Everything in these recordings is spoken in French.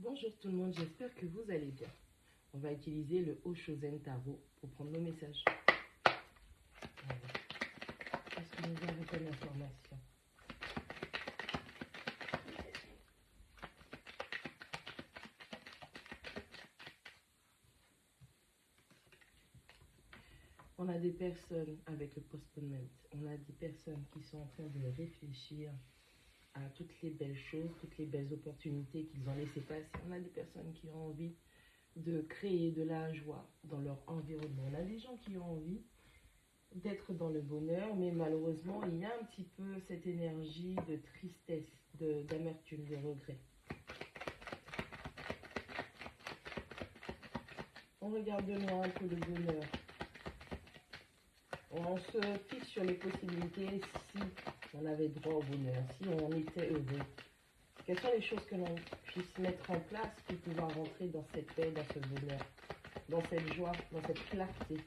Bonjour tout le monde, j'espère que vous allez bien. On va utiliser le Oshozen Tarot pour prendre nos messages. Qu'est-ce que nous avons comme information? On a des personnes avec le postponement, on a des personnes qui sont en train de réfléchir à toutes les belles choses, toutes les belles opportunités qu'ils ont laissé passer. On a des personnes qui ont envie de créer de la joie dans leur environnement. On a des gens qui ont envie d'être dans le bonheur, mais malheureusement, il y a un petit peu cette énergie de tristesse, d'amertume, de regret. On regarde de loin un peu le bonheur. On se fixe sur les possibilités si on avait droit au bonheur, si on était heureux. Quelles sont les choses que l'on puisse mettre en place pour pouvoir rentrer dans cette paix, dans ce bonheur, dans cette joie, dans cette clarté?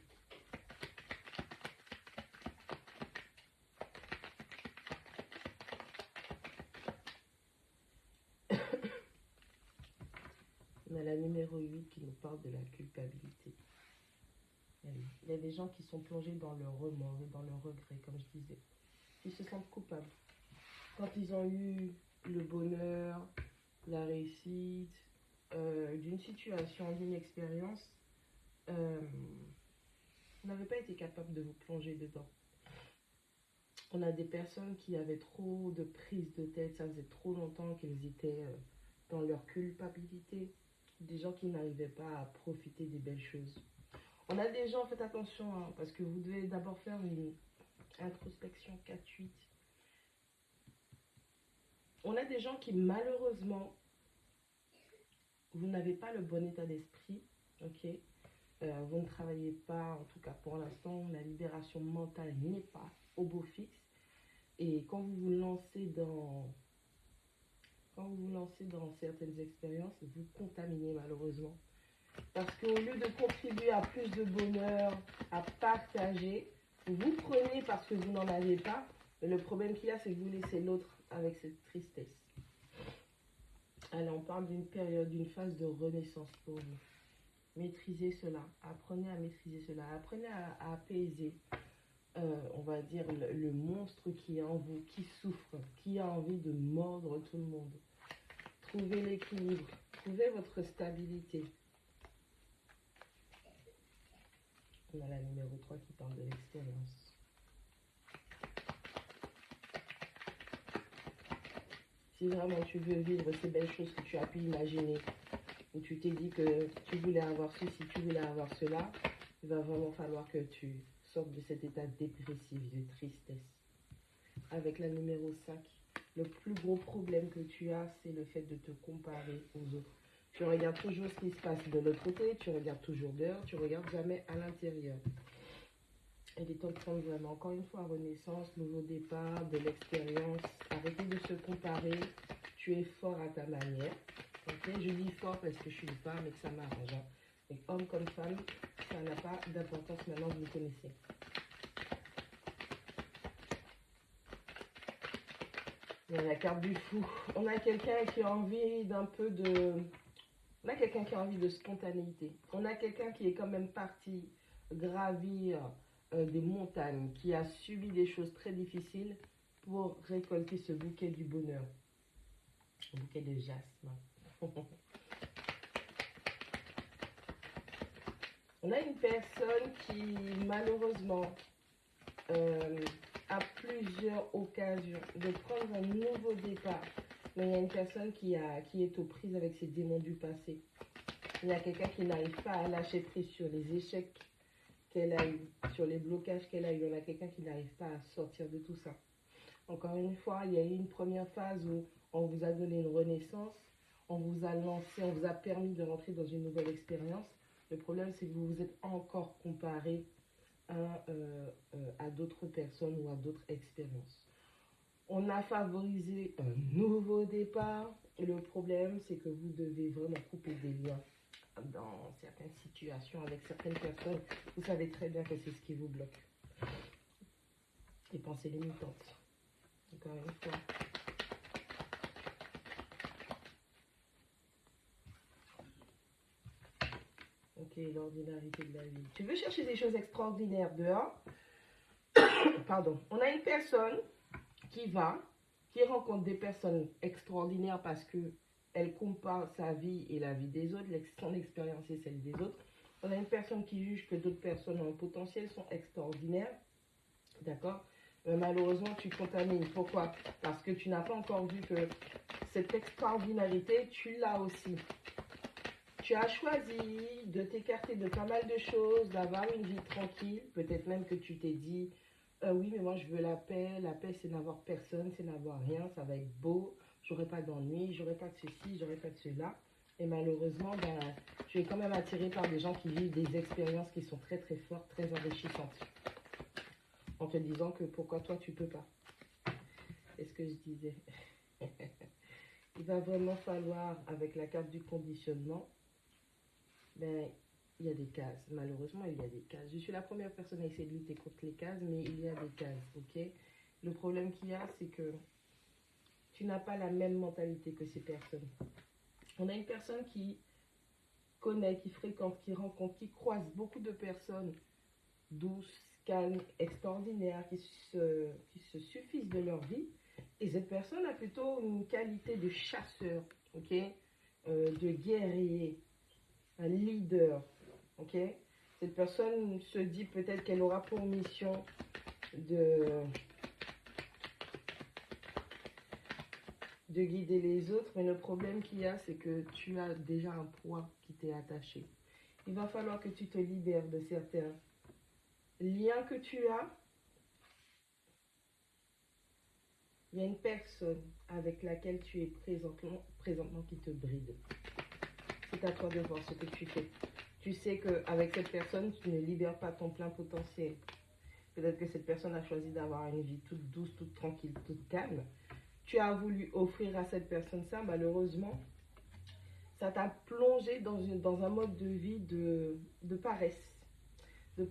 On a la numéro 8 qui nous parle de la culpabilité. Il y a des gens qui sont plongés dans leur remords et dans leur regret, comme je disais. Ils se sentent coupables. Quand ils ont eu le bonheur, la réussite, d'une situation, d'une expérience, vous n'avez pas été capable de vous plonger dedans. On a des personnes qui avaient trop de prise de tête, ça faisait trop longtemps qu'ils étaient dans leur culpabilité. Des gens qui n'arrivaient pas à profiter des belles choses. On a des gens, faites attention, hein, parce que vous devez d'abord faire une introspection 4-8. On a des gens qui, malheureusement, vous n'avez pas le bon état d'esprit, ok? Vous ne travaillez pas, en tout cas pour l'instant, la libération mentale n'est pas au beau fixe. Et quand vous vous lancez dans certaines expériences, vous contaminez malheureusement. Parce qu'au lieu de contribuer à plus de bonheur, à partager, vous prenez parce que vous n'en avez pas. Mais le problème qu'il y a, c'est que vous laissez l'autre avec cette tristesse. Alors, on parle d'une période, d'une phase de renaissance pour vous. Maîtrisez cela. Apprenez à maîtriser cela. Apprenez à apaiser, on va dire, le monstre qui est en vous, qui souffre, qui a envie de mordre tout le monde. Trouvez l'équilibre. Trouvez votre stabilité. On a la numéro 3 qui parle de l'expérience. Si vraiment tu veux vivre ces belles choses que tu as pu imaginer, où tu t'es dit que tu voulais avoir ceci, tu voulais avoir cela, il va vraiment falloir que tu sortes de cet état dépressif, de tristesse. Avec la numéro 5, le plus gros problème que tu as, c'est le fait de te comparer aux autres. Tu regardes toujours ce qui se passe de l'autre côté, tu regardes toujours dehors, tu regardes jamais à l'intérieur. Il est temps de prendre vraiment, encore une fois, renaissance, nouveau départ, de l'expérience. Arrêtez de se comparer. Tu es fort à ta manière. Okay? Je dis fort parce que je suis une femme et que ça m'arrange. Hein. Donc, homme comme femme, ça n'a pas d'importance maintenant, vous le connaissez. Il y a la carte du fou. On a quelqu'un qui a envie d'un peu de... On a quelqu'un qui a envie de spontanéité. On a quelqu'un qui est quand même parti gravir des montagnes, qui a subi des choses très difficiles pour récolter ce bouquet du bonheur. Un bouquet de jasmin. On a une personne qui, malheureusement, a plusieurs occasions de prendre un nouveau départ. Mais il y a une personne qui est aux prises avec ses démons du passé. Il y a quelqu'un qui n'arrive pas à lâcher prise sur les échecs qu'elle a eu, sur les blocages qu'elle a eu. On a quelqu'un qui n'arrive pas à sortir de tout ça. Encore une fois, il y a eu une première phase où on vous a donné une renaissance, on vous a lancé, on vous a permis de rentrer dans une nouvelle expérience. Le problème, c'est que vous vous êtes encore comparé à d'autres personnes ou à d'autres expériences. On a favorisé un nouveau départ. Et le problème, c'est que vous devez vraiment couper des liens dans certaines situations avec certaines personnes. Vous savez très bien que c'est ce qui vous bloque. Les pensées limitantes. Encore une fois. Ok, l'ordinarité de la vie. Tu veux chercher des choses extraordinaires dehors? Pardon. On a une personne qui rencontre des personnes extraordinaires parce que elle compare sa vie et la vie des autres, son expérience et celle des autres. On a une personne qui juge que d'autres personnes ont un potentiel, sont extraordinaires. D'accord? Mais malheureusement, tu contamines. Pourquoi? Parce que tu n'as pas encore vu que cette extraordinarité, tu l'as aussi. Tu as choisi de t'écarter de pas mal de choses, d'avoir une vie tranquille. Peut-être même que tu t'es dit, oui, mais moi je veux la paix. La paix, c'est n'avoir personne, c'est n'avoir rien. Ça va être beau. J'aurai pas d'ennui, j'aurai pas de ceci, j'aurai pas de cela. Et malheureusement, ben, tu es quand même attiré par des gens qui vivent des expériences qui sont très très fortes, très enrichissantes. En te disant que pourquoi toi tu peux pas. C'est ce que je disais. Il va vraiment falloir, avec la carte du conditionnement, ben, il y a des cases. Malheureusement, il y a des cases. Je suis la première personne à essayer de lutter contre les cases, mais il y a des cases, ok? Le problème qu'il y a, c'est que tu n'as pas la même mentalité que ces personnes. On a une personne qui connaît, qui fréquente, qui rencontre, qui croise beaucoup de personnes douces, calmes, extraordinaires, qui se suffisent de leur vie. Et cette personne a plutôt une qualité de chasseur, ok? De guerrier, un leader, ok? Cette personne se dit peut-être qu'elle aura pour mission de guider les autres, mais le problème qu'il y a, c'est que tu as déjà un poids qui t'est attaché. Il va falloir que tu te libères de certains liens que tu as. Il y a une personne avec laquelle tu es présentement qui te bride. C'est à toi de voir ce que tu fais. Tu sais qu'avec cette personne, tu ne libères pas ton plein potentiel. Peut-être que cette personne a choisi d'avoir une vie toute douce, toute tranquille, toute calme. Tu as voulu offrir à cette personne ça, malheureusement, ça t'a plongé dans un mode de vie de paresse, de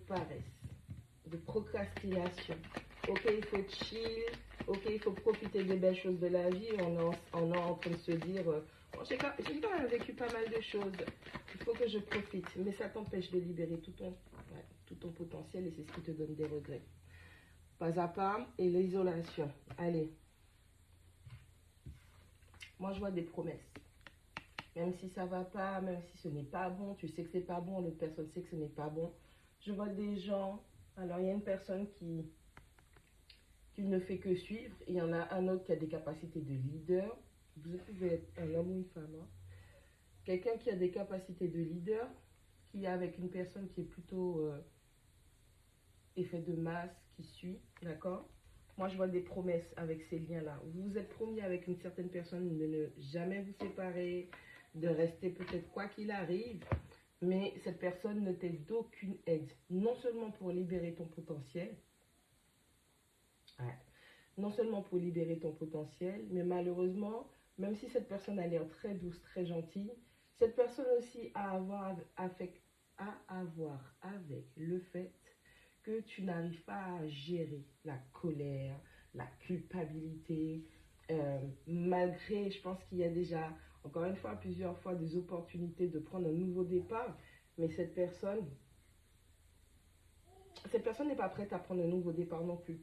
procrastination. Ok, il faut chill, ok, il faut profiter des belles choses de la vie. On est en train de se dire, bon, j'ai quand même vécu pas mal de choses, il faut que je profite. Mais ça t'empêche de libérer tout ton potentiel et c'est ce qui te donne des regrets. Pas à pas et l'isolation. Allez. Moi, je vois des promesses. Même si ça va pas, même si ce n'est pas bon, tu sais que c'est pas bon, l'autre personne sait que ce n'est pas bon. Je vois des gens, alors il y a une personne qui ne fait que suivre, il y en a un autre qui a des capacités de leader. Vous pouvez être un homme ou une femme. Hein. Quelqu'un qui a des capacités de leader, qui est avec une personne qui est plutôt effet de masse, qui suit, d'accord? Moi, je vois des promesses avec ces liens-là. Vous vous êtes promis avec une certaine personne de ne jamais vous séparer, de rester peut-être quoi qu'il arrive, mais cette personne ne t'aide d'aucune aide. Non seulement pour libérer ton potentiel, non seulement pour libérer ton potentiel, mais malheureusement, même si cette personne a l'air très douce, très gentille, cette personne aussi a à voir avec le fait que tu n'arrives pas à gérer la colère, la culpabilité, malgré, je pense qu'il y a déjà, encore une fois, plusieurs fois des opportunités de prendre un nouveau départ, mais cette personne n'est pas prête à prendre un nouveau départ non plus.